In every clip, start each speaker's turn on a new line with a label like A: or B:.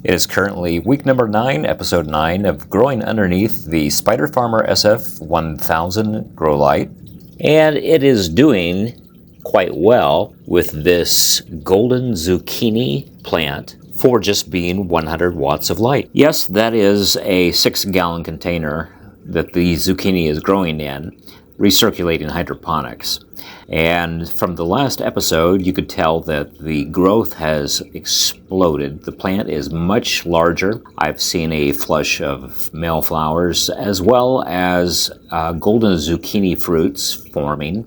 A: It is currently week number 9, episode 9 of growing underneath the Spider Farmer SF1000 grow light. And it is doing quite well with this golden zucchini plant for just being 100 watts of light. Yes, that is a 6-gallon container that the zucchini is growing in, recirculating hydroponics. And from the last episode, you could tell that the growth has exploded. The plant is much larger. I've seen a flush of male flowers as well as golden zucchini fruits forming,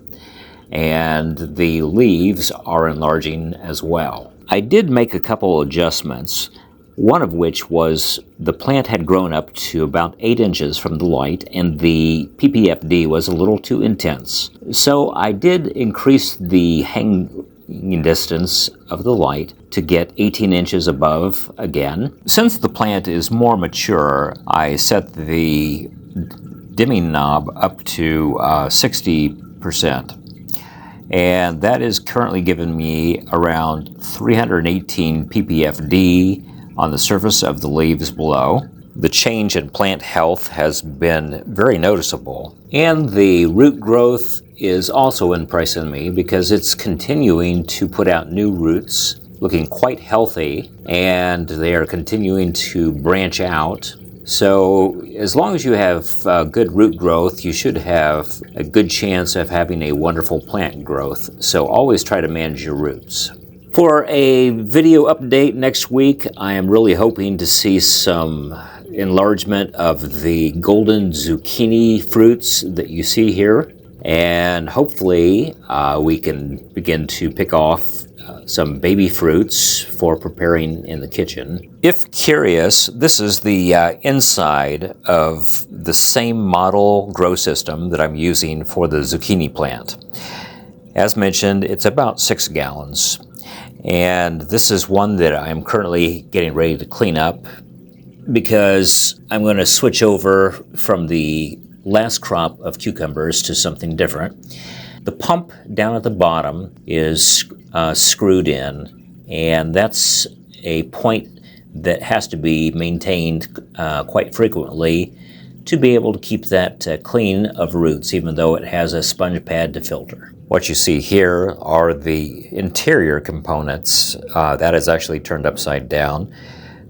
A: and the leaves are enlarging as well. I did make a couple adjustments, one of which was the plant had grown up to about 8 inches from the light and the PPFD was a little too intense. So I did increase the hanging distance of the light to get 18 inches above again. Since the plant is more mature, I set the dimming knob up to 60%. And that is currently giving me around 318 ppfd on the surface of the leaves below. The change in plant health has been very noticeable. And the root growth is also impressing me because it's continuing to put out new roots, looking quite healthy, and they are continuing to branch out. So as long as you have good root growth, you should have a good chance of having a wonderful plant growth. So always try to manage your roots. For a video update next week, I am really hoping to see some enlargement of the golden zucchini fruits that you see here. And hopefully we can begin to pick off some baby fruits for preparing in the kitchen. If curious, this is the inside of the same model grow system that I'm using for the zucchini plant. As mentioned, it's about 6 gallons. And this is one that I'm currently getting ready to clean up because I'm going to switch over from the last crop of cucumbers to something different. The pump down at the bottom is screwed in, and that's a point that has to be maintained quite frequently to be able to keep that clean of roots, even though it has a sponge pad to filter. What you see here are the interior components. That is actually turned upside down,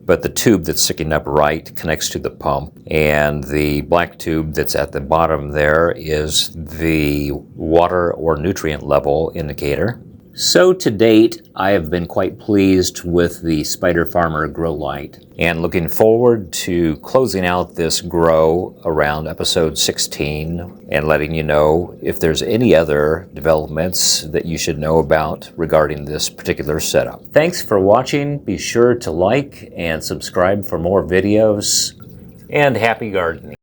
A: but the tube that's sticking upright connects to the pump, and the black tube that's at the bottom there is the water or nutrient level indicator. So to date, I have been quite pleased with the Spider Farmer grow light and looking forward to closing out this grow around episode 16 and letting you know if there's any other developments that you should know about regarding this particular setup. Thanks for watching. Be sure to like and subscribe for more videos, and happy gardening.